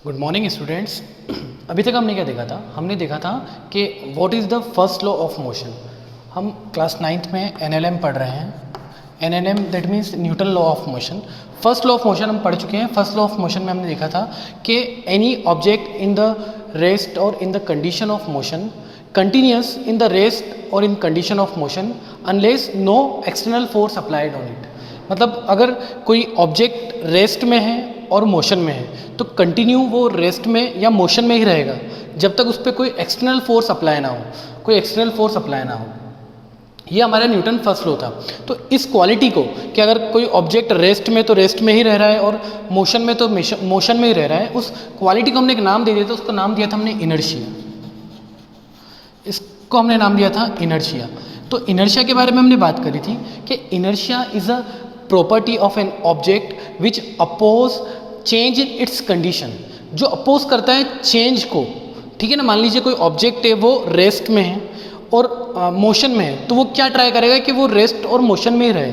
Good morning students. अभी तक हमने क्या देखा था? हमने देखा था कि what is the first law of motion. हम क्लास 9th में एनएलएम पढ़ रहे हैं। NLM that means Newton law of motion. First law of motion हम पढ़ चुके हैं। फर्स्ट लॉ ऑफ मोशन में हमने देखा था कि any object in the rest और in the condition of motion continues in the rest और in condition of motion unless no external force applied on it. मतलब अगर कोई ऑब्जेक्ट रेस्ट में है और मोशन में है तो कंटिन्यू वो रेस्ट में या मोशन में ही रहेगा जब तक उस पर कोई एक्सटर्नल फोर्स अप्लाई ना हो, कोई एक्सटर्नल फोर्स अप्लाई ना हो। ये हमारा न्यूटन फर्स्ट लॉ था। तो इस क्वालिटी को कि अगर कोई ऑब्जेक्ट रेस्ट में तो रेस्ट में ही रह रहा है और मोशन में तो मोशन में ही रह रहा है, उस क्वालिटी को हमने एक नाम दे दिया था। उसका नाम दिया था हमने इनर्शिया। इसको हमने नाम दिया था इनर्शिया। तो इनर्शिया के बारे में हमने बात करी थी कि inertia is a property of an object which oppose change in its condition. जो अपोज करता है चेंज को, ठीक है ना। मान लीजिए कोई ऑब्जेक्ट है वो रेस्ट में है और मोशन में है, तो वो क्या ट्राई करेगा कि वो रेस्ट और मोशन में ही रहे।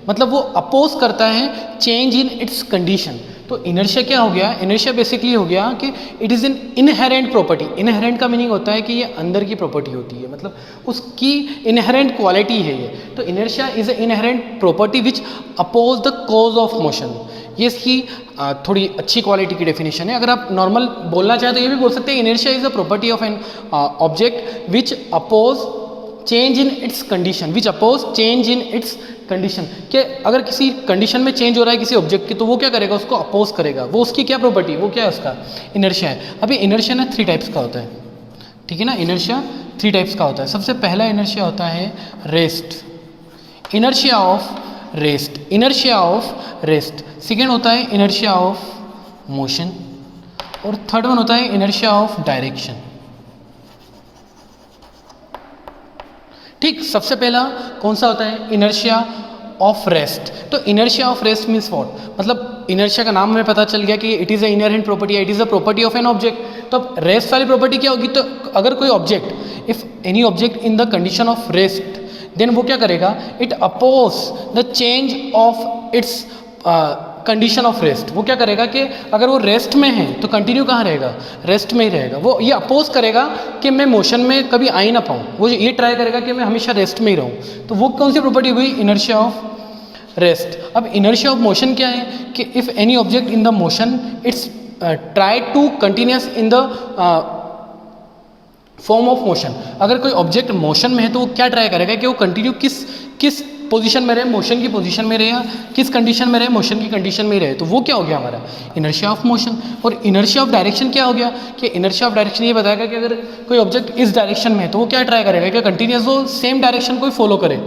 मतलब वो अपोज करता है चेंज इन इट्स कंडीशन। तो इनर्शिया क्या हो गया? इनर्शिया बेसिकली हो गया कि it is an inherent property. Inherent का मीनिंग होता है कि ये अंदर की प्रॉपर्टी होती है, मतलब उसकी इनहेरेंट क्वालिटी है ये। तो inertia is a inherent property which oppose the cause of motion. ये इसकी थोड़ी अच्छी क्वालिटी की डेफिनेशन है। अगर आप नॉर्मल बोलना चाहें तो ये भी बोल सकते हैं inertia is a property of an object which oppose change in its condition, which oppose change in its condition. कि अगर किसी कंडीशन में चेंज हो रहा है किसी ऑब्जेक्ट की तो वो क्या करेगा? उसको अपोज करेगा। वो उसकी क्या प्रॉपर्टी, वो क्या है उसका इनर्शिया है। अभी इनर्शिया ना 3 टाइप्स का होता है, ठीक है ना। इनर्शिया 3 टाइप्स का होता है। सबसे पहला इनर्शिया होता है rest, inertia of rest, inertia of rest. Second होता है इनर्शिया ऑफ मोशन और थर्ड वन होता है इनर्शिया ऑफ डायरेक्शन। ठीक, सबसे पहला कौन सा होता है? Inertia of rest. तो inertia of rest means what? मतलब इनर्शिया का नाम हमें पता चल गया कि it is a inherent property, it is a property of an object. तो अब रेस्ट वाली प्रॉपर्टी क्या होगी? तो अगर कोई object, if any object in the condition of rest, then वो क्या करेगा? It oppose the change of its condition of rest. वो क्या करेगा कि अगर वो रेस्ट में है तो कंटिन्यू कहाँ रहेगा? रेस्ट में ही रहेगा। वो ये अपोज करेगा कि मैं मोशन में कभी आ ही ना पाऊँ। वो ये ट्राई करेगा कि मैं हमेशा रेस्ट में ही रहूँ। तो वो कौन सी प्रॉपर्टी हुई? Inertia of rest. अब इनर्शिया ऑफ मोशन क्या है कि if any object in the motion it's try to continuous in the form of motion. अगर कोई ऑब्जेक्ट मोशन में है तो वो क्या ट्राई करेगा कि वो कंटिन्यू किस पोजीशन में रहे? मोशन की पोजीशन में रहे, या किस कंडीशन में रहे? मोशन की कंडीशन में ही रहे। तो वो क्या हो गया हमारा? Inertia of motion. और इनर्शिया ऑफ डायरेक्शन क्या हो गया कि इनर्शिया ऑफ डायरेक्शन ये बताएगा कि अगर कोई ऑब्जेक्ट इस डायरेक्शन में है तो वो क्या ट्राई करेगा कि कंटिन्यूस वो सेम डायरेक्शन को ही फॉलो करे,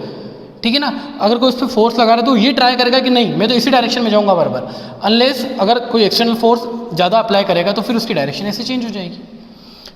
ठीक है ना। अगर कोई उस पर फोर्स लगा रहा है तो ये ट्राई करेगा कि नहीं मैं तो इसी डायरेक्शन में जाऊँगा बार बार, अनलेस अगर कोई एक्सटर्नल फोर्स ज़्यादा अप्लाई करेगा तो फिर उसकी डायरेक्शन ऐसे चेंज हो जाएगी,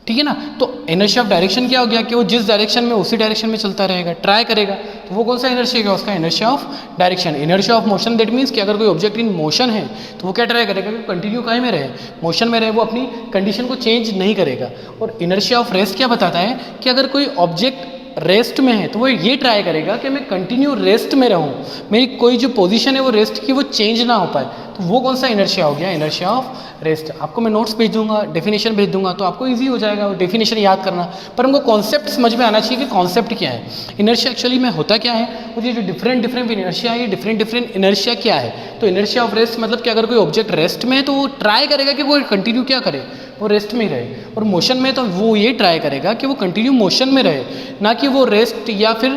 ठीक है ना। तो इनर्शिया ऑफ डायरेक्शन क्या हो गया कि वो जिस डायरेक्शन में उसी डायरेक्शन में चलता रहेगा, ट्राई करेगा। तो वो कौन सा इनर्शिया है? उसका inertia of direction. Inertia of motion that means कि अगर कोई ऑब्जेक्ट इन मोशन है तो वो क्या ट्राई करेगा कि कंटिन्यू काहे में रहे? मोशन में रहे। वो अपनी कंडीशन को चेंज नहीं करेगा। और इनर्शिया ऑफ रेस्ट क्या बताता है कि अगर कोई ऑब्जेक्ट रेस्ट में है तो वो ये ट्राई करेगा कि मैं कंटिन्यू रेस्ट में रहूं, मेरी कोई जो पोजीशन है वो रेस्ट की वो चेंज ना हो पाए। तो वो कौन सा इनर्शिया हो गया? Inertia of rest. आपको मैं नोट्स भेज दूंगा, डेफिनेशन भेज दूंगा, तो आपको इजी हो जाएगा वो डेफिनेशन याद करना। पर हमको कॉन्सेप्ट समझ में आना चाहिए कि कॉन्सेप्ट क्या है, इनर्शिया एक्चुअली में होता क्या है। और ये जो डिफरेंट इनर्शिया है, ये डिफरेंट इनर्शिया क्या है? तो इनर्शिया ऑफ रेस्ट मतलब कि अगर कोई ऑब्जेक्ट रेस्ट में है तो वो ट्राई करेगा कि वो कंटिन्यू क्या करे? वो रेस्ट में ही रहे। और मोशन में तो वो ये ट्राई करेगा कि वो कंटिन्यू मोशन में रहे, ना कि वो रेस्ट या फिर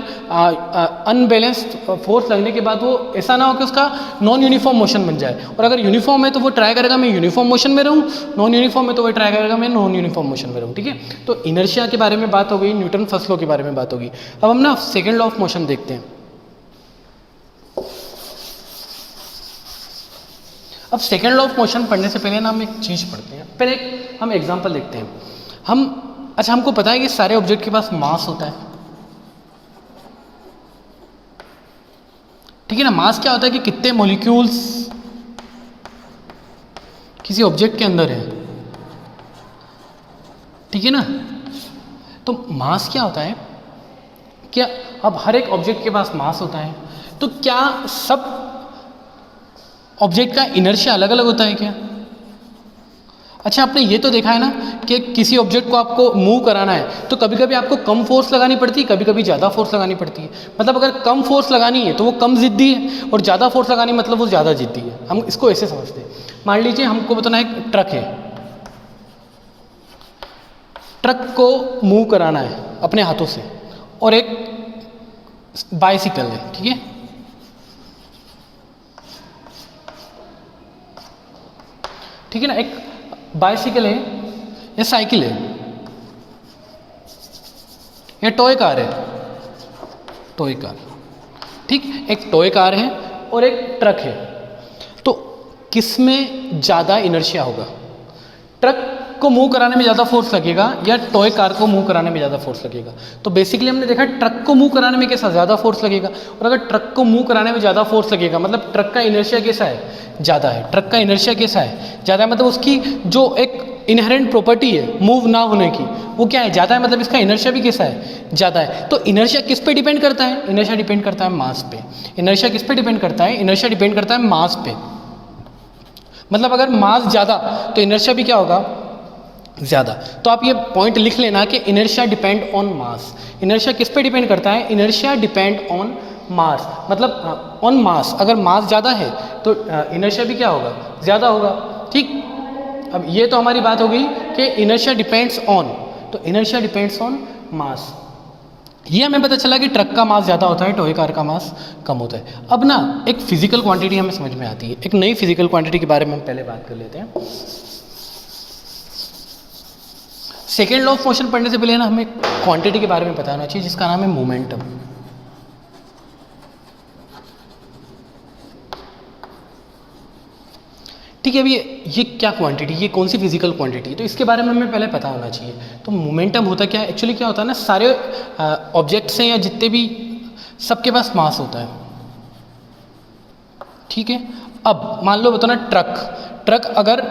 अनबैलेंस्ड फोर्स लगने के बाद वो ऐसा ना हो कि उसका नॉन यूनिफॉर्म मोशन बन जाए। और अगर यूनिफॉर्म है तो वो ट्राई करेगा मैं यूनिफॉर्म मोशन में रहूँ, नॉन यूनिफॉर्म है तो वो ट्राई करेगा मैं नॉन यूनिफॉर्म मोशन में रहूँ, ठीक है। तो इनर्शिया के बारे में बात हो गई, न्यूटन फर्स्ट लॉ के बारे में बात होगी। अब हम ना सेकेंड लॉ ऑफ मोशन देखते हैं। अब सेकेंड लॉ ऑफ मोशन पढ़ने से पहले ना हम एक चीज़ पढ़ते हैं। पहले हम एग्जांपल देखते हैं। अच्छा हमको पता है कि सारे ऑब्जेक्ट के पास मास होता है, ठीक है ना। मास क्या होता है कि कितने मॉलिक्यूल्स किसी ऑब्जेक्ट के अंदर है, ठीक है ना। तो मास क्या होता है? क्या अब हर एक ऑब्जेक्ट के पास मास होता है, तो क्या सब ऑब्जेक्ट का इनर्शिया अलग अलग होता है क्या? अच्छा, आपने ये तो देखा है ना कि किसी ऑब्जेक्ट को आपको मूव कराना है तो कभी कभी आपको कम फोर्स लगानी पड़ती है, कभी कभी ज़्यादा फोर्स लगानी पड़ती है। मतलब अगर कम फोर्स लगानी है तो वो कम जिद्दी है, और ज़्यादा फोर्स लगानी मतलब वो ज़्यादा जिद्दी है। हम इसको ऐसे समझते हैं। मान लीजिए हमको बताना एक ट्रक है, ट्रक को मूव कराना है अपने हाथों से, और एक बाइसिकल है, ठीक है। ठीक है ना, एक बाइसिकल है या साइकिल है या टॉय कार है, टॉय कार, ठीक। एक टॉय कार है और एक ट्रक है, तो किसमें ज़्यादा इनर्शिया होगा? ट्रक को मूव कराने में ज़्यादा फोर्स लगेगा या टॉय कार को मूव कराने में ज़्यादा फोर्स लगेगा? तो बेसिकली हमने देखा ट्रक को मूव कराने में कैसा ज़्यादा फोर्स लगेगा, और अगर ट्रक को मूव कराने में ज़्यादा फोर्स लगेगा मतलब ट्रक का इनर्शिया कैसा है? ज़्यादा है। ट्रक का इनर्शिया कैसा है? ज़्यादा है। मतलब उसकी जो एक इनहेरेंट प्रॉपर्टी है मूव ना होने की, वो क्या है? ज़्यादा है। मतलब इसका इनर्शिया भी कैसा है? ज़्यादा है। तो इनर्शिया किस पे डिपेंड करता है? इनर्शिया डिपेंड करता है मास पे। इनर्शिया किस पे डिपेंड करता है? इनर्शिया डिपेंड करता है मास पे। मतलब अगर मास ज़्यादा तो इनर्शिया भी क्या होगा? ज़्यादा। तो आप ये पॉइंट लिख लेना कि inertia depend on mass. Inertia किस पे डिपेंड करता है? इनर्शिया डिपेंड ऑन मास, मतलब ऑन मास। अगर मास ज़्यादा है तो इनर्शिया भी क्या होगा? ज़्यादा होगा, ठीक। अब ये तो हमारी बात हो गई कि इनर्शिया डिपेंड्स ऑन, तो इनर्शिया डिपेंड्स ऑन मास। ये हमें पता चला कि ट्रक का मास ज़्यादा होता है, टॉय कार का मास कम होता है। अब ना एक फिजिकल क्वांटिटी हमें समझ में आती है, एक नई फिजिकल क्वांटिटी के बारे में हम पहले बात कर लेते हैं। सेकेंड लॉ ऑफ मोशन पढ़ने से पहले ना हमें क्वांटिटी के बारे में पता होना चाहिए जिसका नाम है मोमेंटम। ठीक है। अभी ये क्या क्वांटिटी, ये कौन सी फिजिकल क्वांटिटी है, तो इसके बारे में हमें पहले पता होना चाहिए। तो मोमेंटम होता क्या है? एक्चुअली क्या होता है ना, सारे ऑब्जेक्ट्स हैं या जितने भी, सबके पास मास होता है, ठीक है। अब मान लो बताना ट्रक अगर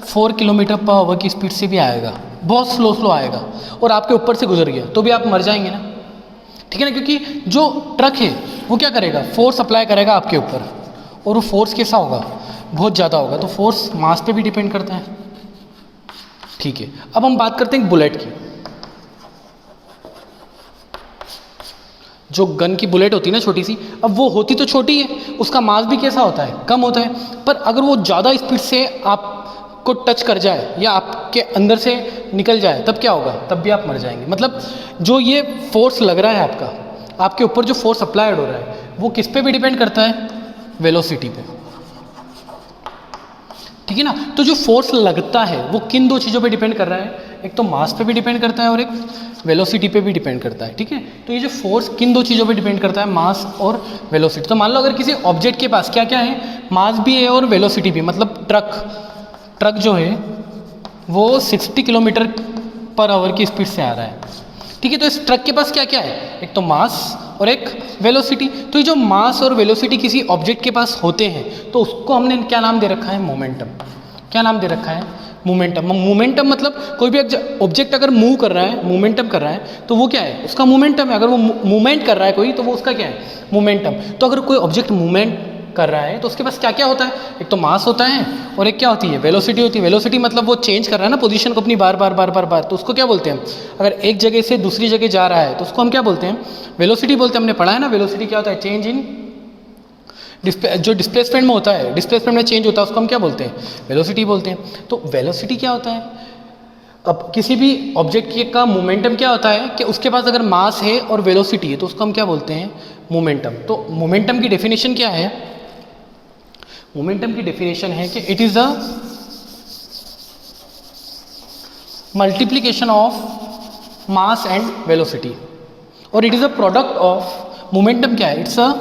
4 किलोमीटर पर आवर की स्पीड से भी आएगा, बहुत स्लो आएगा, और आपके ऊपर से गुजर गया, तो भी आप मर जाएंगे ना, ठीक है ना। क्योंकि जो ट्रक है वो क्या करेगा? फोर्स अप्लाई करेगा आपके ऊपर, और वो फोर्स कैसा होगा? बहुत ज़्यादा होगा। तो फोर्स मास पे भी डिपेंड करता है, ठीक है। अब हम बात करते हैं बुलेट की। जो गन की बुलेट होती है ना छोटी सी, अब वो होती तो छोटी है, उसका मास भी कैसा होता है? कम होता है। पर अगर वो ज़्यादा स्पीड से आपको टच कर जाए या आपके अंदर से निकल जाए, तब क्या होगा? तब भी आप मर जाएंगे। मतलब जो ये फोर्स लग रहा है आपके ऊपर, जो फोर्स अप्लाइड हो रहा है, वो किस पे भी डिपेंड करता है? वेलोसिटी पे, ठीक है ना। तो जो फोर्स लगता है वो किन दो चीज़ों पे डिपेंड कर रहा है? एक तो मास पे भी डिपेंड करता है और एक वेलोसिटी पे भी डिपेंड करता है, ठीक है। तो ये जो फोर्स किन दो चीज़ों पे डिपेंड करता है? मास और वेलोसिटी। तो मान लो अगर किसी ऑब्जेक्ट के पास क्या क्या है? मास भी है और वेलोसिटी भी। मतलब ट्रक जो है वो 60 किलोमीटर पर आवर की स्पीड से आ रहा है, ठीक है। तो इस ट्रक के पास क्या क्या है? एक तो मास और एक वेलोसिटी। तो ये जो मास और वेलोसिटी किसी ऑब्जेक्ट के पास होते हैं तो उसको हमने क्या नाम दे रखा है? मोमेंटम। क्या नाम दे रखा है? मोमेंटम। मोमेंटम मतलब कोई भी ऑब्जेक्ट अगर मूव कर रहा है, मोमेंटम कर रहा है, तो वो क्या है? उसका मोमेंटम है। अगर वो मूवमेंट कर रहा है कोई, तो वो उसका क्या है? मोमेंटम। तो अगर कोई ऑब्जेक्ट मूवमेंट कर रहा है तो उसके पास क्या क्या होता है? एक तो मास होता है और एक क्या होती है? वेलोसिटी होती है। वेलोसिटी मतलब वो चेंज कर रहा है ना पोजीशन को अपनी बार बार, तो उसको क्या बोलते हैं? अगर एक जगह से दूसरी जगह जा रहा है तो उसको हम क्या बोलते हैं? वेलोसिटी बोलते हैं। हमने पढ़ा है ना, वेलोसिटी क्या होता है? चेंज इन जो डिस्प्लेसमेंट में होता है, डिस्प्लेसमेंट में चेंज होता है, उसको हम क्या बोलते हैं? वेलोसिटी बोलते हैं। तो वेलोसिटी क्या होता है? अब किसी भी ऑब्जेक्ट का मोमेंटम क्या होता है कि उसके पास अगर मास है और वेलोसिटी है तो उसको हम क्या बोलते हैं? मोमेंटम। तो मोमेंटम की डेफिनेशन क्या है? मोमेंटम की डेफिनेशन है कि it is a multiplication of mass and velocity, और it is a product of momentum. क्या है? It's a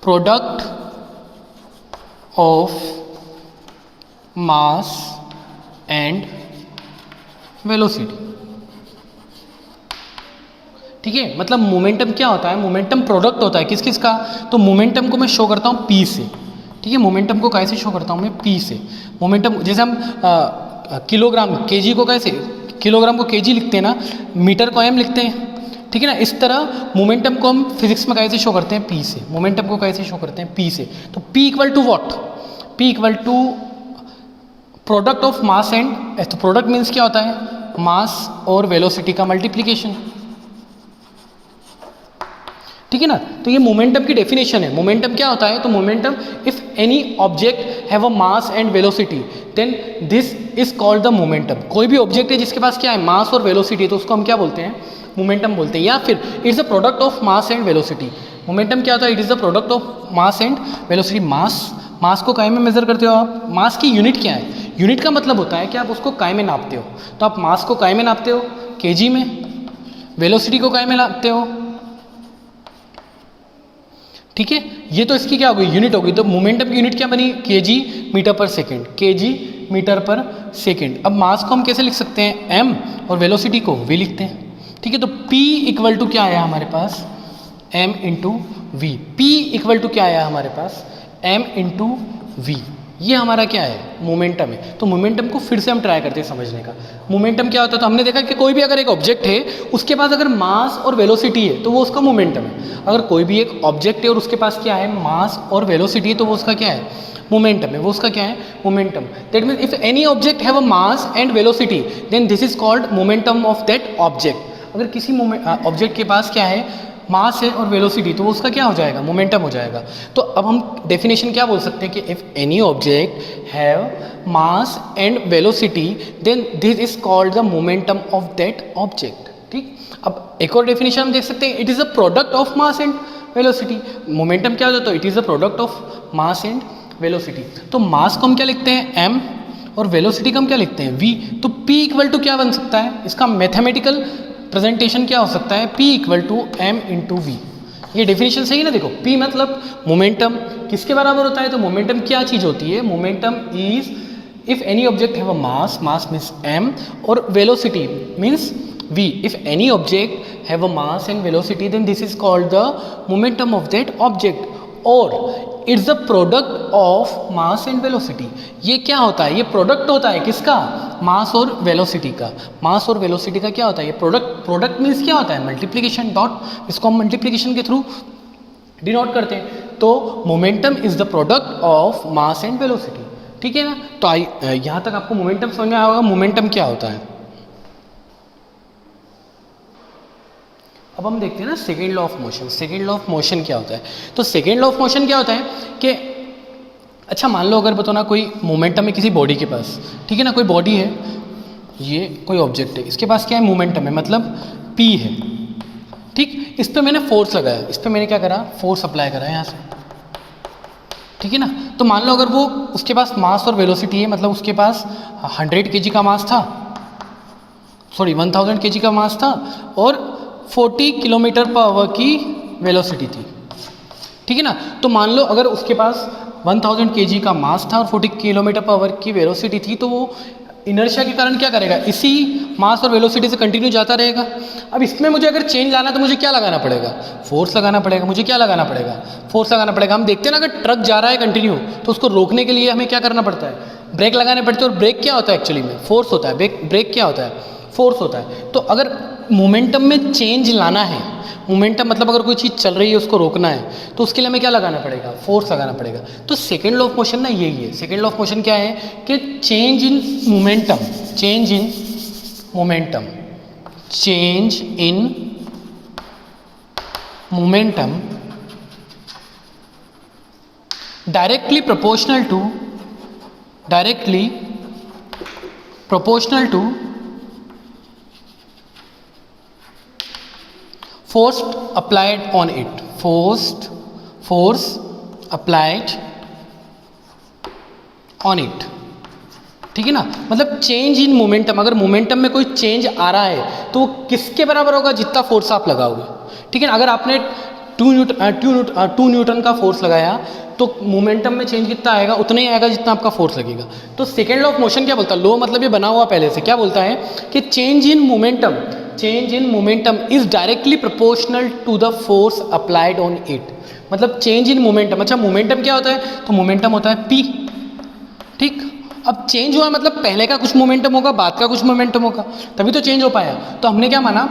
product of mass and velocity, ठीक है। मतलब मोमेंटम क्या होता है? मोमेंटम प्रोडक्ट होता है किस किस का? तो मोमेंटम को मैं शो करता हूँ P से, ठीक है। मोमेंटम को कैसे शो करता हूँ मैं? P से। मोमेंटम जैसे हम किलोग्राम केजी को कैसे, किलोग्राम को केजी लिखते हैं ना, मीटर को m लिखते हैं, ठीक है ना। इस तरह मोमेंटम को हम फिजिक्स में कैसे शो करते हैं? P से। मोमेंटम को कैसे शो करते हैं? P से। तो P equal to what? P equal to product of mass and, तो प्रोडक्ट मीन्स क्या होता है, मास और वेलोसिटी का मल्टीप्लीकेशन, ठीक है ना। तो ये मोमेंटम की डेफिनेशन है। मोमेंटम क्या होता है, तो momentum, if any object have a mass and velocity then this is called the momentum. कोई भी ऑब्जेक्ट है जिसके पास क्या है, मास और वेलोसिटी, तो उसको हम क्या बोलते हैं, मोमेंटम बोलते हैं। या फिर it's the product of mass and velocity. Momentum क्या होता है, it is the product of mass and velocity. Mass को काय में मेजर करते हो आप, मास की यूनिट क्या है, यूनिट का मतलब होता है कि आप उसको काय में नापते हो। तो आप मास को काय में नापते हो, केजी में, वेलोसिटी को काय में नापते हो, ठीक है। ये तो इसकी क्या हो गई, यूनिट हो गई। तो मोमेंटम की यूनिट क्या बनी, केजी मीटर पर सेकेंड, केजी मीटर पर सेकेंड। अब मास को हम कैसे लिख सकते हैं, एम, और वेलोसिटी को वी लिखते हैं, ठीक है। तो P इक्वल टू क्या आया हमारे पास, m into V. P equal to क्या आया हमारे पास, m इंटू वी। ये हमारा क्या है, मोमेंटम है। तो मोमेंटम को फिर से हम ट्राई करते हैं समझने का। मोमेंटम क्या होता है, तो हमने देखा कि कोई भी अगर एक ऑब्जेक्ट है उसके पास अगर मास और वेलोसिटी है तो वो उसका मोमेंटम है। अगर कोई भी एक ऑब्जेक्ट है और उसके पास क्या है, मास और वेलोसिटी है, तो वो उसका क्या है, मोमेंटम है। वो उसका क्या है, momentum. That means if any object have a mass and velocity then this is called momentum of that object. अगर किसी ऑब्जेक्ट के पास क्या है, मास है और वेलोसिटी, तो उसका क्या हो जाएगा, मोमेंटम हो जाएगा। तो अब हम डेफिनेशन क्या बोल सकते हैं कि if any object have mass and velocity then this is called the momentum of that object, ठीक। अब एक और डेफिनेशन हम देख सकते हैं, it is a product of mass and velocity. Momentum क्या होता है, तो it is a product of mass and velocity. तो मास को हम क्या लिखते हैं, m, और वेलोसिटी को हम क्या लिखते हैं, v। तो p इक्वल टू क्या बन सकता है, इसका मैथमेटिकल प्रेजेंटेशन क्या हो सकता है, P equal to m into V. ये डेफिनेशन सही है ना। देखो P मतलब मोमेंटम किसके बराबर होता है, तो मोमेंटम क्या चीज़ होती है, momentum is if any object have a mass, mass means m, और velocity means v। If any object have a mass and velocity then this is called the momentum of that object, और it's the product of mass and velocity. ये क्या होता है, ये product होता है किसका, मास और वेलोसिटी का। मास और वेलोसिटी का क्या होता है, ये प्रोडक्ट मीन्स क्या होता है, मल्टीप्लिकेशन डॉट, इसको हम मल्टीप्लिकेशन के थ्रू डिनोट करते हैं। तो momentum is the product of mass and velocity, ठीक है ना। तो यहाँ तक आपको मोमेंटम समझ में आया होगा, मोमेंटम क्या होता है। अब हम देखते हैं ना second law of motion. Second law of motion क्या होता है, तो सेकेंड लॉ ऑफ मोशन क्या होता है कि अच्छा मान लो अगर बताओ ना कोई मोमेंटम है किसी बॉडी के पास, ठीक है ना। कोई बॉडी है, ये कोई ऑब्जेक्ट है, इसके पास क्या है, मोमेंटम है, मतलब P है, ठीक। इस पर मैंने फोर्स लगाया, इस पर मैंने क्या करा, फोर्स अप्लाई करा यहाँ से, ठीक है ना। तो मान लो अगर वो उसके पास मास और वेलोसिटी है, मतलब उसके पास 100 kg का मास था, सॉरी 1000 kg का मास था, और 40 किलोमीटर पर आवर की वेलोसिटी थी, ठीक है ना। तो मान लो अगर उसके पास 1000 kg का मास था और 40 किलोमीटर पर आवर की वेलोसिटी थी, तो वो इनर्शिया के कारण क्या करेगा, इसी मास और वेलोसिटी से कंटिन्यू जाता रहेगा। अब इसमें मुझे अगर चेंज लाना तो मुझे क्या लगाना पड़ेगा, फोर्स लगाना पड़ेगा। मुझे क्या लगाना पड़ेगा, फोर्स लगाना पड़ेगा। हम देखते हैं ना अगर ट्रक जा रहा है कंटिन्यू, तो उसको रोकने के लिए हमें क्या करना पड़ता है, ब्रेक लगाने पड़ते हैं। और ब्रेक क्या होता है, एक्चुअली में फोर्स होता है। ब्रेक क्या होता है, फोर्स होता है। तो अगर मोमेंटम में चेंज लाना है, मोमेंटम मतलब अगर कोई चीज़ चल रही है उसको रोकना है, तो उसके लिए हमें क्या लगाना पड़ेगा, फोर्स लगाना पड़ेगा। तो सेकेंड लॉ ऑफ मोशन ना यही है। सेकेंड लॉ ऑफ मोशन क्या है कि change in momentum, change in momentum, change in momentum directly proportional to force applied on it, force applied on it, ठीक है ना। मतलब चेंज इन मोमेंटम, अगर मोमेंटम में कोई चेंज आ रहा है तो वो किसके बराबर होगा, जितना फोर्स आप लगाओगे, ठीक है ना। अगर आपने 2 न्यूटन का फोर्स लगाया तो मोमेंटम में चेंज कितना आएगा, उतना ही आएगा जितना आपका फोर्स लगेगा। तो सेकेंड लॉ ऑफ मोशन क्या बोलता है, लॉ मतलब ये बना हुआ पहले से, क्या बोलता है कि change in momentum is directly proportional to the force applied on it. मतलब चेंज इन मोमेंटम, अच्छा मोमेंटम क्या होता है, तो मोमेंटम होता है P, ठीक। अब चेंज हुआ मतलब पहले का कुछ मोमेंटम होगा, बाद का कुछ मोमेंटम होगा, तभी तो चेंज हो पाया। तो हमने क्या माना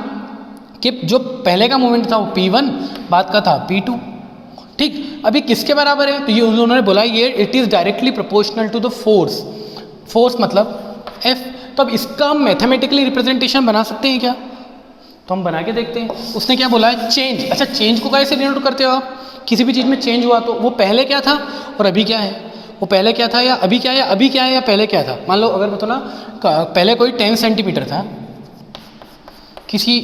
कि जो पहले का मोमेंट था वो P1, बाद का था P2, ठीक। अभी किसके बराबर है, तो ये उन्होंने बोला ये it is directly proportional to the force force मतलब F। तो अब इसका हम मैथमेटिकली रिप्रेजेंटेशन बना सकते हैं क्या? तो हम बना के देखते हैं। उसने क्या बोला है? चेंज। अच्छा, चेंज को कैसे डिनोट करते हो आप? किसी भी चीज़ में चेंज हुआ तो वो पहले क्या था और अभी क्या है? वो पहले क्या था या अभी क्या है, या अभी क्या है या पहले क्या था? मान लो अगर बताओ ना, पहले कोई 10 सेंटीमीटर था, किसी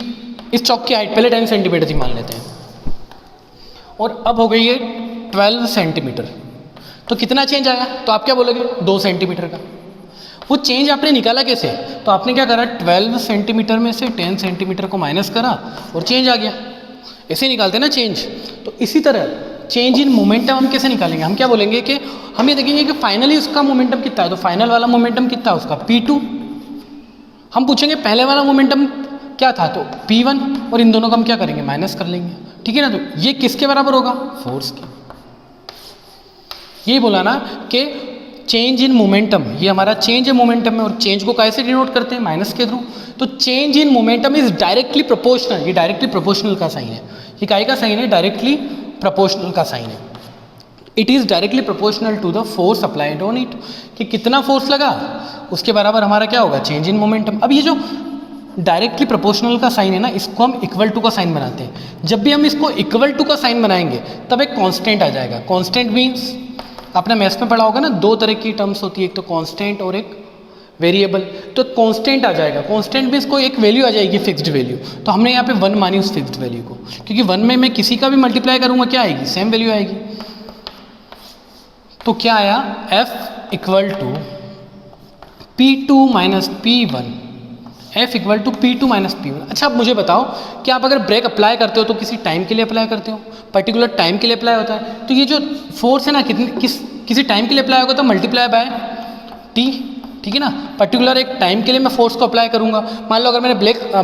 इस चौक की हाइट पहले 10 सेंटीमीटर थी मान लेते हैं, और अब हो गई है 12 सेंटीमीटर, तो कितना चेंज आया? तो आप क्या बोलोगे? 2 सेंटीमीटर का। वो चेंज आपने निकाला कैसे? तो आपने क्या करा, 12 सेंटीमीटर में से 10 सेंटीमीटर को माइनस करा और चेंज आ गया। ऐसे निकालते हैं ना चेंज। तो इसी तरह चेंज इन मोमेंटम हम कैसे निकालेंगे? हम क्या बोलेंगे कि हम ये देखेंगे कि फाइनली उसका मोमेंटम कितना है, तो फाइनल वाला मोमेंटम कितना है उसका, P2। हम पूछेंगे पहले वाला मोमेंटम क्या था, तो P1, और इन दोनों का हम क्या करेंगे, माइनस कर लेंगे, ठीक है ना। तो ये किसके बराबर होगा? फोर्स के। यही बोला ना कि चेंज इन मोमेंटम, ये हमारा चेंज है मोमेंटम में, और चेंज को कैसे डिनोट करते हैं? माइनस के थ्रू। तो change in momentum is directly proportional. ये डायरेक्टली प्रोपोर्शनल का साइन है। ये काय का साइन है? डायरेक्टली प्रोपोर्शनल का साइन है। It is directly proportional to the force applied on it, कि कितना फोर्स लगा उसके बराबर हमारा क्या होगा, चेंज इन मोमेंटम। अब ये जो डायरेक्टली प्रोपोर्शनल का साइन है ना, इसको हम इक्वल टू का साइन बनाते हैं। जब भी हम इसको इक्वल टू का साइन बनाएंगे तब एक कांस्टेंट आ जाएगा। कांस्टेंट मीन्स आपने मैथ्स में पढ़ा होगा ना, दो तरह की टर्म्स होती है, एक तो कांस्टेंट और एक वेरिएबल। तो कांस्टेंट आ जाएगा। कांस्टेंट मीन्स कोई एक वैल्यू आ जाएगी, फिक्स्ड वैल्यू। तो हमने यहाँ पे 1 मानी उस फिक्स्ड वैल्यू को, क्योंकि 1 में मैं किसी का भी मल्टीप्लाई करूँगा क्या आएगी, सेम वैल्यू आएगी। तो क्या आया, F equal to P2 minus P1, F equal to P2 minus P1। अच्छा, अब मुझे बताओ कि आप अगर ब्रेक अप्लाई करते हो तो किसी टाइम के लिए अप्लाई करते हो, पर्टिकुलर टाइम के लिए अप्लाई होता है। तो ये जो फोर्स है ना, किसी टाइम के लिए अप्लाई होगा तो मल्टीप्लाई बाय T, ठीक है ना। पर्टिकुलर एक टाइम के लिए मैं फोर्स को अप्लाई करूंगा। मान लो अगर मैंने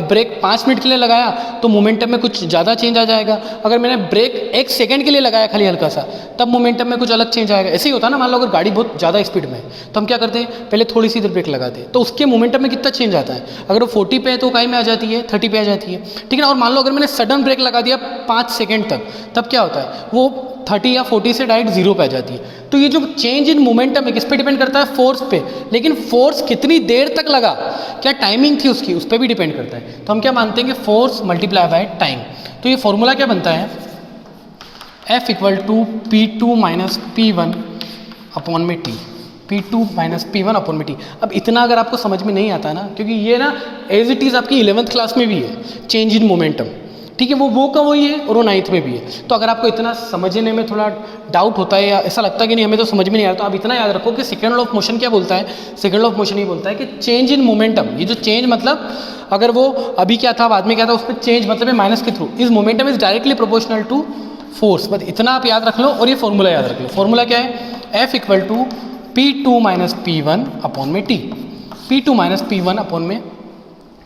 ब्रेक 5 मिनट के लिए लगाया तो मोमेंटम में कुछ ज़्यादा चेंज आ जाएगा। अगर मैंने ब्रेक 1 सेकंड के लिए लगाया खाली हल्का सा, तब मोमेंटम में कुछ अलग चेंज आएगा। ऐसे ही होता है ना, मान लो अगर गाड़ी बहुत ज़्यादा स्पीड में है तो हम क्या करते हैं, पहले थोड़ी सी इधर ब्रेक लगाते हैं, तो उसके मोमेंटम में कितना चेंज आता है। अगर वो 40 पे है तो काई में आ जाती है, 30 पे आ जाती है, ठीक है ना। और मान लो अगर मैंने सडन ब्रेक लगा दिया 5 सेकेंड तक, तब क्या होता है, वो 30 या 40 से डायरेक्ट 0 पे आ जाती है। तो ये जो चेंज इन मोमेंटम है किस पे डिपेंड करता है, फोर्स पे। लेकिन फोर्स कितनी देर तक लगा, क्या टाइमिंग थी उसकी, उस पर भी डिपेंड करता है। तो हम क्या मानते हैं कि फोर्स मल्टीप्लाई बाय टाइम। तो ये फॉर्मूला क्या बनता है, F equal to P2 minus P1 upon में T, P2 minus P1 upon में T। अब इतना अगर आपको समझ में नहीं आता ना, क्योंकि ये ना एज इट इज़ आपकी 11th क्लास में भी है चेंज इन मोमेंटम, ठीक है, वो का वही है और वो 9th में भी है। तो अगर आपको इतना समझने में थोड़ा डाउट होता है या ऐसा लगता है कि नहीं हमें तो समझ में नहीं आ रहा, तो आप इतना याद रखो कि सेकंड लॉ ऑफ मोशन क्या बोलता है। सेकंड लॉ ऑफ मोशन ये बोलता है कि चेंज इन मोमेंटम, ये जो चेंज मतलब अगर वो अभी क्या था बाद में क्या था, उस पर चेंज मतलब है माइनस के थ्रू, is momentum is directly proportional to force. बस इतना आप याद रख लो और ये फॉर्मूला याद रख लो। फॉर्मूला क्या है, F equal to P2 minus P1 upon में T, P2 minus P1 upon में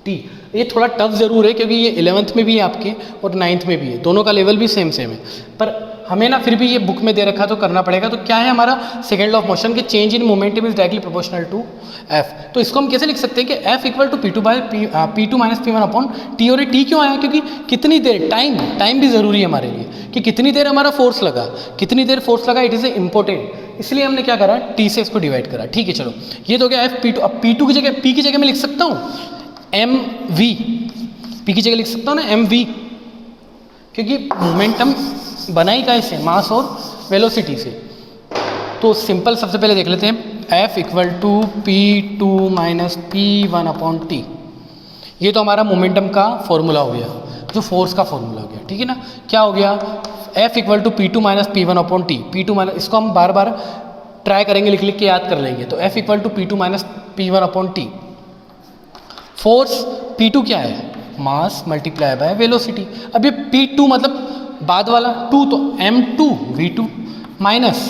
T। ये थोड़ा टफ ज़रूर है क्योंकि ये 11th में भी है आपके और 9th में भी है, दोनों का लेवल भी सेम है, पर हमें ना फिर भी ये बुक में दे रखा तो करना पड़ेगा। तो क्या है हमारा सेकंड लॉ ऑफ मोशन के change in momentum is directly proportional to F। तो इसको हम कैसे लिख सकते हैं कि F equal to P2 minus P1 upon T। और ये T क्यों आया, क्योंकि कितनी देर, टाइम भी ज़रूरी है हमारे लिए कि कितनी देर हमारा फोर्स लगा, कितनी देर फोर्स लगा, इट इज़ ए इंपॉर्टेंट। इसलिए हमने क्या करा, T से इसको डिवाइड करा, ठीक है। चलो ये तो गया F P2। अब P2 की जगह, P की जगह मैं लिख सकता हूँ mv, P की जगह लिख सकता हूँ ना mv, क्योंकि मोमेंटम बना ही कैसे, मास और वेलोसिटी से। तो सिंपल सबसे पहले देख लेते हैं, F equal to P2 minus P1 upon T। ये तो हमारा मोमेंटम का फॉर्मूला हो गया, जो फोर्स का फॉर्मूला हो गया, ठीक है ना। क्या हो गया, F equal to P2 minus P1 upon T। P2 minus, इसको हम बार बार ट्राई करेंगे, लिख लिख के याद कर लेंगे। तो F equal to P2 minus P1 upon T। Force P2 क्या है, मास मल्टीप्लाई बाय वेलोसिटी। अब ये P2 मतलब बाद वाला 2, तो M2 V2 माइनस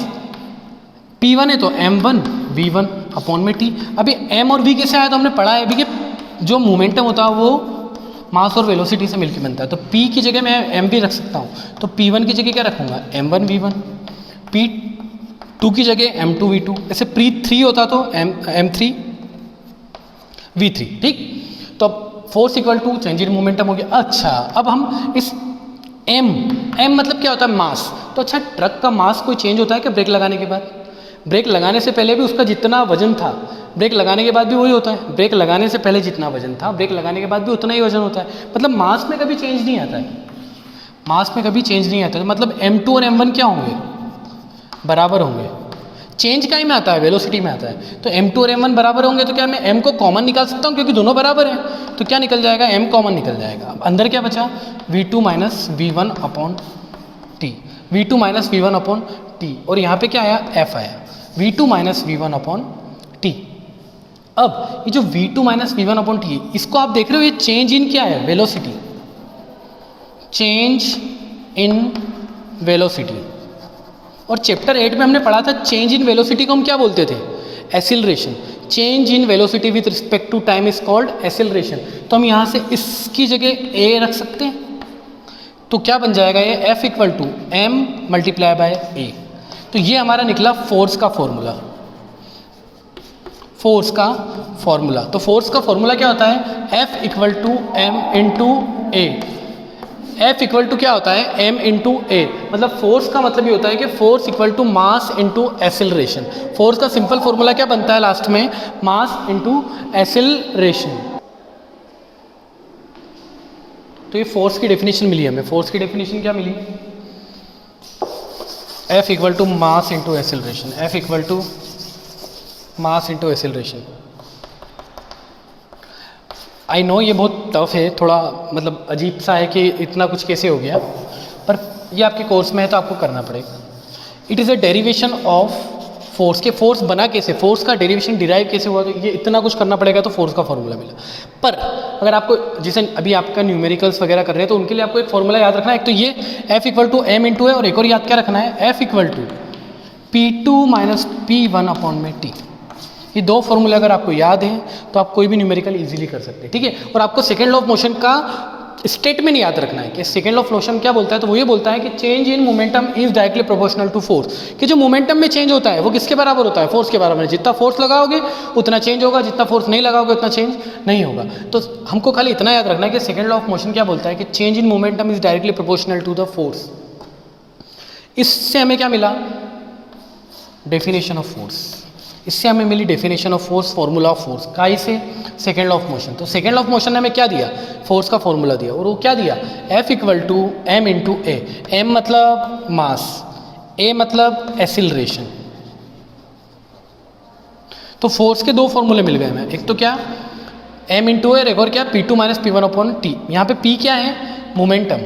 P1 है तो M1 V1 अपॉन में T। अभी M और V कैसे आया, तो हमने पढ़ा है अभी कि जो मोमेंटम होता है वो मास और वेलोसिटी से मिलकर बनता है। तो P की जगह मैं M भी रख सकता हूँ, तो P1 की जगह क्या रखूँगा, M1 V1, P2 की जगह M2 V2, ऐसे P3 होता तो M3 V3, ठीक। तो अब force equal to change in momentum हो गया। अच्छा, अब हम इस M मतलब क्या होता है, मास। तो अच्छा, ट्रक का मास कोई चेंज होता है क्या ब्रेक लगाने के बाद, ब्रेक लगाने से पहले भी उसका जितना वजन था ब्रेक लगाने के बाद भी वही होता है, ब्रेक लगाने से पहले जितना वजन था ब्रेक लगाने के बाद भी उतना ही वजन होता है। मतलब मास में कभी चेंज नहीं आता है, मास में कभी चेंज नहीं आता है। मतलब m2 और m1 क्या होंगे, बराबर होंगे। चेंज का ही में आता है, वेलोसिटी में आता है। तो m2 और m1 बराबर होंगे तो क्या मैं m को कॉमन निकाल सकता हूँ, क्योंकि दोनों बराबर हैं। तो क्या निकल जाएगा, m कॉमन निकल जाएगा। अब अंदर क्या बचा, v2 minus v1 upon T, v2 minus v1 upon T, और यहाँ पे क्या आया, f आया, v2 minus v1 upon T. अब ये जो v2 minus v1 upon T, इसको आप देख रहे हो, ये चेंज इन क्या है, वेलोसिटी, चेंज इन वेलोसिटी। और चैप्टर 8 में हमने पढ़ा था चेंज इन वेलोसिटी को हम क्या बोलते थे, acceleration. Change in velocity with respect to time is called acceleration. तो हम यहाँ से इसकी जगह a रख सकते हैं, तो क्या बन जाएगा ये, F equal to m multiply by a। तो ये हमारा निकला फोर्स का फॉर्मूला, फोर्स का फॉर्मूला। तो फोर्स का फॉर्मूला क्या होता है, F equal to m into a। F equal to क्या होता है, m इंटू a। मतलब फोर्स का मतलब ये होता है कि force equal to mass into acceleration. Force का सिंपल फॉर्मूला क्या बनता है लास्ट में, मास इंटू एक्सीलरेशन। तो ये फोर्स की डेफिनेशन मिली हमें। फोर्स की डेफिनेशन क्या मिली, F equal to mass into acceleration, F equal to mass into acceleration. I know ये बहुत टफ है, थोड़ा मतलब अजीब सा है कि इतना कुछ कैसे हो गया, पर ये आपके कोर्स में है तो आपको करना पड़ेगा। It is a derivation of force, के फोर्स बना कैसे, फोर्स का डेरिवेशन डिराइव कैसे हुआ, तो ये इतना कुछ करना पड़ेगा तो फोर्स का फॉर्मूला मिला। पर अगर आपको, जैसे अभी आपका न्यूमेरिकल्स वगैरह कर रहे हैं तो उनके लिए आपको एक फॉर्मूला याद रखना है। एक तो ये F equal to m into है, और एक और याद क्या रखना है, F equal to P2 minus P1 upon में T। ये दो फॉर्मूले अगर आपको याद हैं तो आप कोई भी न्यूमेरिकल इजीली कर सकते हैं, ठीक है। और आपको सेकेंड लॉ ऑफ मोशन का स्टेटमेंट याद रखना है कि सेकेंड लॉ ऑफ मोशन क्या बोलता है, तो वो ये बोलता है कि change in momentum is directly proportional to force. कि जो मोमेंटम में चेंज होता है वो किसके बराबर होता है, फोर्स के बराबर है। जितना फोर्स लगाओगे उतना चेंज होगा, जितना फोर्स नहीं लगाओगे उतना चेंज नहीं होगा। तो हमको खाली इतना याद रखना है कि सेकेंड लॉ ऑफ मोशन क्या बोलता है कि change in momentum is directly proportional to the force. इससे हमें क्या मिला, डेफिनेशन ऑफ फोर्स। इससे हमें मिली definition of force, formula of force का, इसे सेकेंड लॉ ऑफ मोशन। तो सेकेंड लॉ ऑफ मोशन ने हमें क्या दिया, फोर्स का फॉर्मूला दिया, और वो क्या दिया, F equal to m into a। m मतलब मास, a मतलब एक्सीलरेशन। तो फोर्स के दो फॉर्मूले मिल गए हमें, एक तो क्या m इंटू a, एक और क्या P2 minus P1 upon T. यहाँ पे P क्या है, मोमेंटम,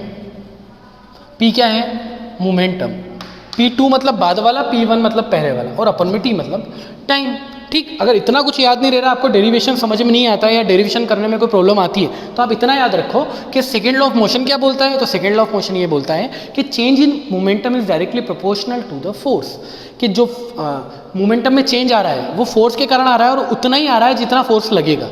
P क्या है, मोमेंटम। P2 मतलब बाद वाला, P1 मतलब पहले वाला, और अपन में T मतलब टाइम, ठीक। अगर इतना कुछ याद नहीं रह रहा, आपको डेरिवेशन समझ में नहीं आता है या डेरिवेशन करने में कोई प्रॉब्लम आती है, तो आप इतना याद रखो कि सेकेंड लॉ ऑफ मोशन क्या बोलता है। तो सेकेंड लॉ ऑफ मोशन ये बोलता है कि change in momentum is directly proportional to the force. कि जो मोमेंटम में चेंज आ रहा है वो फोर्स के कारण आ रहा है, और उतना ही आ रहा है जितना फोर्स लगेगा।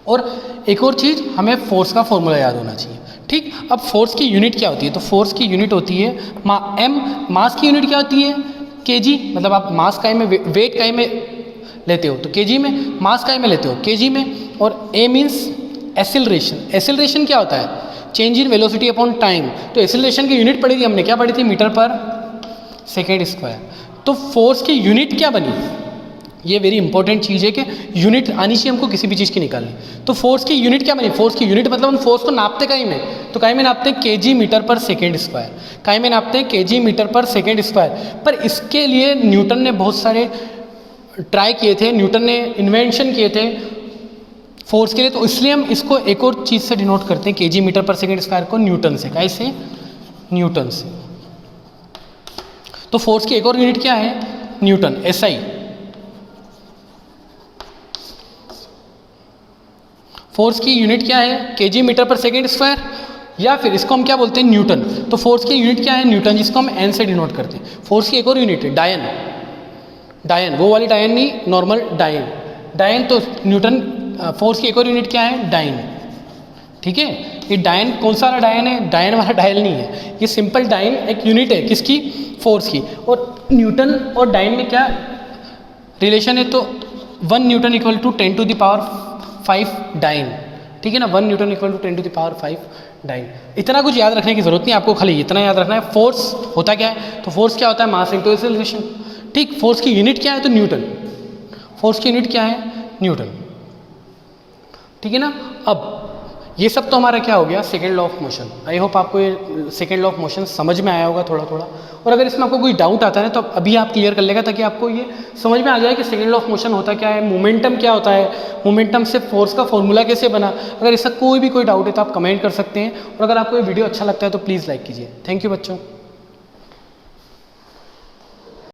और एक और चीज़, हमें फोर्स का फॉर्मूला याद होना चाहिए, ठीक। अब फोर्स की यूनिट क्या होती है, तो फोर्स की यूनिट होती है m। मास की यूनिट क्या होती है, kg। मतलब आप मास काई में, वेट काई में लेते हो तो kg में, मास काई में लेते हो kg में। और a मीन्स एक्सीलरेशन। एक्सीलरेशन क्या होता है, change in velocity upon time. तो एक्सीलरेशन की यूनिट पढ़ी थी हमने, क्या पढ़ी थी, मीटर पर सेकेंड स्क्वायर। तो फोर्स की यूनिट क्या बनी, ये वेरी इंपॉर्टेंट चीज़ है कि यूनिट आनी चाहिए हमको किसी भी चीज़ की निकालनी। तो फोर्स की यूनिट क्या बनी, फोर्स की यूनिट मतलब हम फोर्स को नापते कहीं में, तो कहीं में नापते हैं kg मीटर पर सेकेंड स्क्वायर, कहीं में नापते हैं kg मीटर पर सेकेंड स्क्वायर। पर इसके लिए न्यूटन ने बहुत सारे ट्राई किए थे, न्यूटन ने इन्वेंशन किए थे फोर्स के लिए, तो इसलिए हम इसको एक और चीज़ से डिनोट करते हैं, kg मीटर पर सेकेंड स्क्वायर को न्यूटन से। कैसे, न्यूटन से। तो फोर्स की एक और यूनिट क्या है, न्यूटन, SI। फोर्स की यूनिट क्या है, kg मीटर पर सेकेंड स्क्वायर, या फिर इसको हम क्या बोलते हैं, न्यूटन। तो फोर्स की यूनिट क्या है, न्यूटन, जिसको हम n से डिनोट करते हैं। फोर्स की एक और यूनिट है डायन। डायन वो वाली डायन नहीं, नॉर्मल डायन। डायन तो न्यूटन, फोर्स की एक और यूनिट क्या है, डायन, ठीक है। ये डायन कौन सा वाला डायन है, डायन वाला डायल नहीं है, ये सिंपल डायन एक यूनिट है किसकी, फोर्स की। और न्यूटन और डायन में क्या रिलेशन है, तो 1 newton equal to 10 to the power 5 dyne, ठीक है ना। 1 newton equal to 10 to the power 5 dyne. इतना कुछ याद रखने की जरूरत नहीं, आपको खाली इतना याद रखना है फोर्स होता क्या है। तो फोर्स क्या होता है, मास इंटू एक्सीलरेशन, ठीक, फोर्स की यूनिट क्या है? तो न्यूटन। फोर्स की यूनिट क्या है? न्यूटन। ठीक है ना। अब ये सब तो हमारा क्या हो गया? Second law of motion. I hope आपको ये सेकेंड लॉ ऑफ मोशन समझ में आया होगा थोड़ा थोड़ा। और अगर इसमें आपको कोई डाउट आता है तो अभी आप क्लियर कर लेगा, ताकि आपको ये समझ में आ जाए कि सेकेंड लॉ ऑफ मोशन होता क्या है, मोमेंटम क्या होता है, मोमेंटम से फोर्स का फॉर्मूला कैसे बना। अगर इसका कोई भी कोई डाउट है तो आप कमेंट कर सकते हैं। और अगर आपको ये वीडियो अच्छा लगता है तो प्लीज़ लाइक कीजिए। थैंक यू बच्चों।